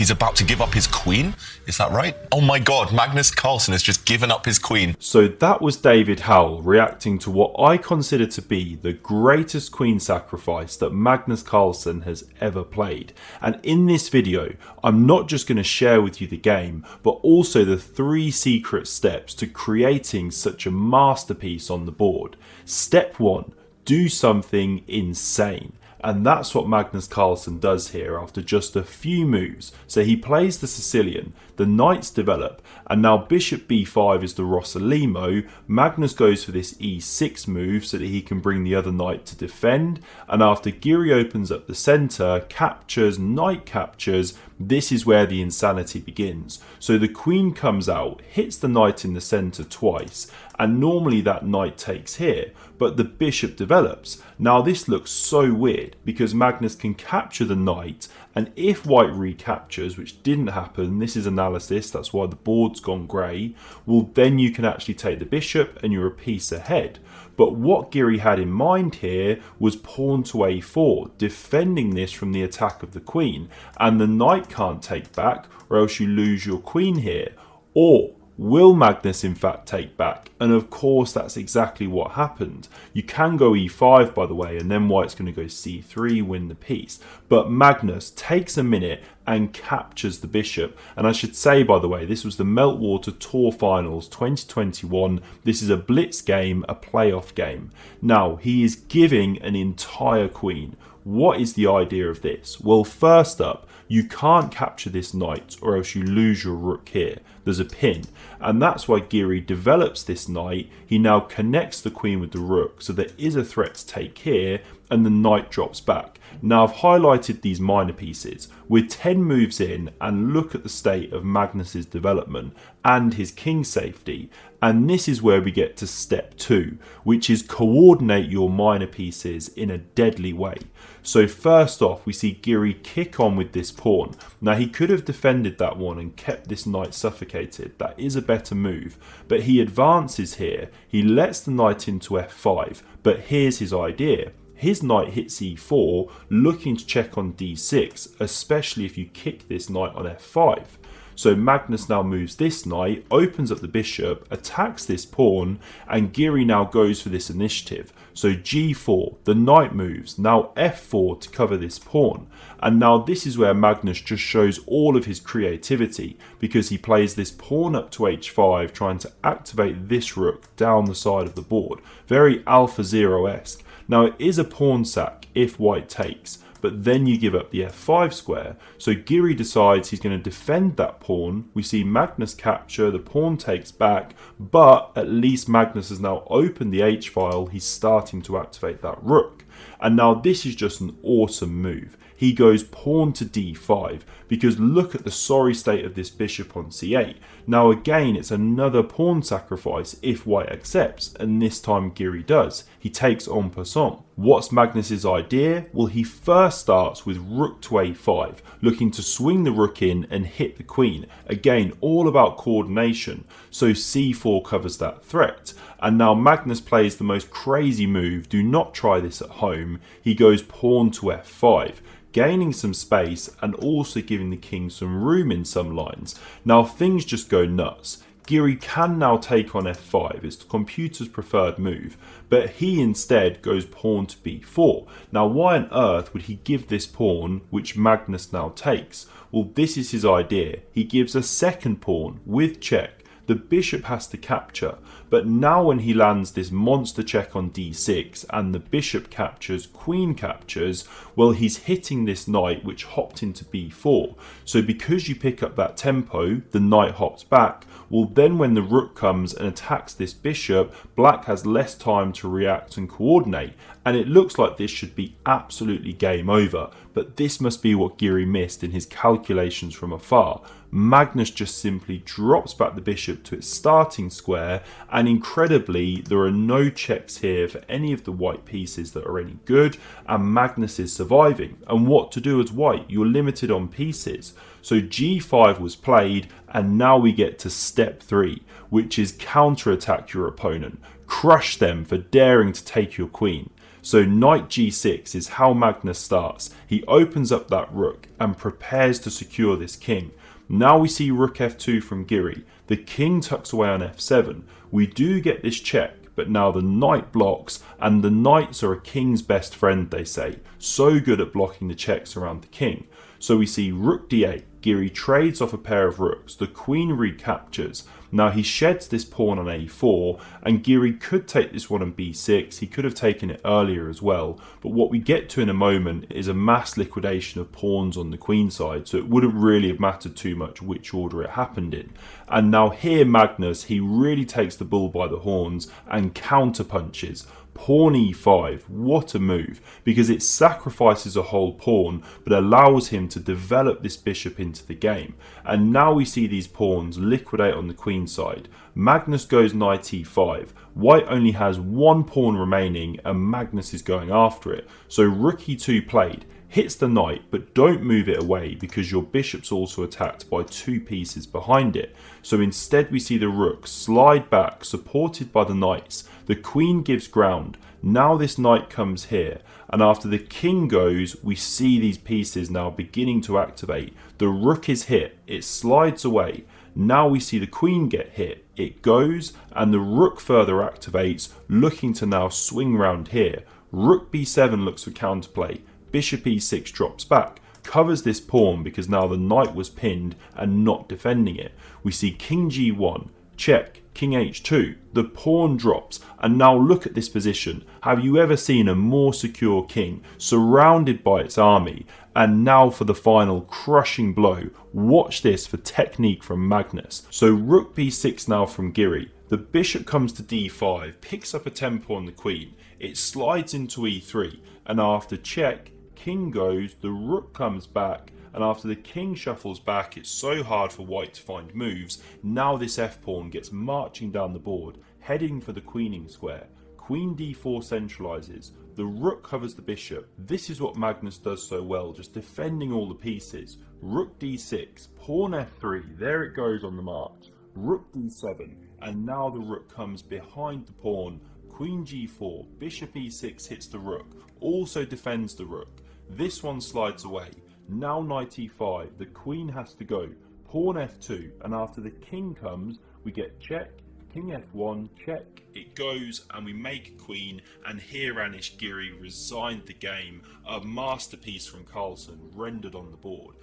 He's about to give up his queen? Is that right? Oh my god, Magnus Carlsen has just given up his queen. So that was David Howell reacting to what I consider to be the greatest queen sacrifice that Magnus Carlsen has ever played. And in this video, I'm not just going to share with you the game, but also the 3 secret steps to creating such a masterpiece on the board. Step 1, do something insane. And that's what Magnus Carlsen does here after just a few moves. So he plays the Sicilian, the knights develop, and now bishop b5 is the Rossolimo. Magnus goes for this e6 move so that he can bring the other knight to defend. And after Giri opens up the centre, captures, knight captures, this is where the insanity begins. So the queen comes out, hits the knight in the centre twice, and normally that knight takes here, but the bishop develops. Now this looks so weird because Magnus can capture the knight, and if white recaptures, which didn't happen, this is analysis, that's why the board's gone grey, well then you can actually take the bishop and you're a piece ahead. But what Giri had in mind here was pawn to a4, defending this from the attack of the queen, and the knight can't take back or else you lose your queen here. Or will Magnus in fact take back? And of course that's exactly what happened. You can go e5 by the way, and then white's going to go c3, win the piece. But Magnus takes a minute and captures the bishop. And I should say by the way, this was the Meltwater Tour Finals 2021. This is a blitz game, a playoff game. Now he is giving an entire queen. What is the idea of this? Well, first up, you can't capture this knight or else you lose your rook here. There's a pin, and that's why Giri develops this knight. He now connects the queen with the rook, so there is a threat to take here, and the knight drops back. Now I've highlighted these minor pieces. We're 10 moves in, and look at the state of Magnus's development and his king safety. And this is where we get to step 2, which is coordinate your minor pieces in a deadly way. So first off, we see Giri kick on with this pawn. Now he could have defended that one and kept this knight suffocated. That is a better move. But he advances here. He lets the knight into f5. But here's his idea. His knight hits e4, looking to check on d6, especially if you kick this knight on f5. So Magnus now moves this knight, opens up the bishop, attacks this pawn, and Giri now goes for this initiative. So g4, the knight moves, now f4 to cover this pawn. And now this is where Magnus just shows all of his creativity, because he plays this pawn up to h5, trying to activate this rook down the side of the board. Very AlphaZero-esque. Now it is a pawn sack if white takes, but then you give up the f5 square. So Giri decides he's going to defend that pawn. We see Magnus capture, the pawn takes back, but at least Magnus has now opened the h-file. He's starting to activate that rook. And now this is just an awesome move. He goes pawn to d5, because look at the sorry state of this bishop on c8. Now again, it's another pawn sacrifice if white accepts, and this time Giri does. He takes en passant. What's Magnus's idea? Well, he first starts with rook to a5, looking to swing the rook in and hit the queen. Again, all about coordination. So c4 covers that threat. And now Magnus plays the most crazy move. Do not try this at home. He goes pawn to f5. Gaining some space and also giving the king some room in some lines. Now things just go nuts. Giri can now take on f5, it's the computer's preferred move, but he instead goes pawn to b4. Now why on earth would he give this pawn, which Magnus now takes? Well, this is his idea. He gives a second pawn with check. The bishop has to capture, but now when he lands this monster check on d6 and the bishop captures, queen captures, well, he's hitting this knight which hopped into b4. So because you pick up that tempo, the knight hops back. Well, then when the rook comes and attacks this bishop, black has less time to react and coordinate, and it looks like this should be absolutely game over. But this must be what Giri missed in his calculations from afar. Magnus just simply drops back the bishop to its starting square, and incredibly there are no checks here for any of the white pieces that are any good, and Magnus is surviving. And what to do as white? You're limited on pieces. So g5 was played, and now we get to step 3, which is counterattack your opponent. Crush them for daring to take your queen. So knight g6 is how Magnus starts. He opens up that rook and prepares to secure this king. Now we see rook f2 from Giri. The king tucks away on f7. We do get this check, but now the knight blocks, and the knights are a king's best friend, they say. So good at blocking the checks around the king. So we see rook d8. Giri trades off a pair of rooks. The queen recaptures. Now he sheds this pawn on a4, and Giri could take this one on b6. He could have taken it earlier as well, but what we get to in a moment is a mass liquidation of pawns on the queen side, so it wouldn't really have mattered too much which order it happened in. And now here Magnus, he really takes the bull by the horns and counter punches. Pawn e5, what a move, because it sacrifices a whole pawn but allows him to develop this bishop into the game. And now we see these pawns liquidate on the queen side. Magnus goes knight e5, white only has one pawn remaining and Magnus is going after it. So rook e2 played, hits the knight, but don't move it away because your bishop's also attacked by two pieces behind it. So instead we see the rook slide back, supported by the knights. The queen gives ground. Now this knight comes here, and after the king goes, we see these pieces now beginning to activate. The rook is hit, it slides away. Now we see the queen get hit, it goes, and the rook further activates, looking to now swing round here. Rook b7 looks for counterplay. Bishop e6 drops back, covers this pawn because now the knight was pinned and not defending it. We see king g1, check, king h2, the pawn drops, and now look at this position. Have you ever seen a more secure king surrounded by its army? And now for the final crushing blow. Watch this for technique from Magnus. So rook b6 now from Giri. The bishop comes to d5, picks up a tempo on the queen. It slides into e3, and after check, king goes, the rook comes back, and after the king shuffles back, it's so hard for white to find moves. Now this f-pawn gets marching down the board, heading for the queening square. Queen d4 centralizes, the rook covers the bishop. This is what Magnus does so well, just defending all the pieces. Rook d6, pawn f3, there it goes on the march. Rook d7, and now the rook comes behind the pawn. Queen g4, bishop e6 hits the rook, also defends the rook. This one slides away. Now knight e5, the queen has to go. Pawn f2, and after the king comes, we get check, king f1, check, it goes, and we make a queen, and here Anish Giri resigned the game. A masterpiece from Carlsen rendered on the board.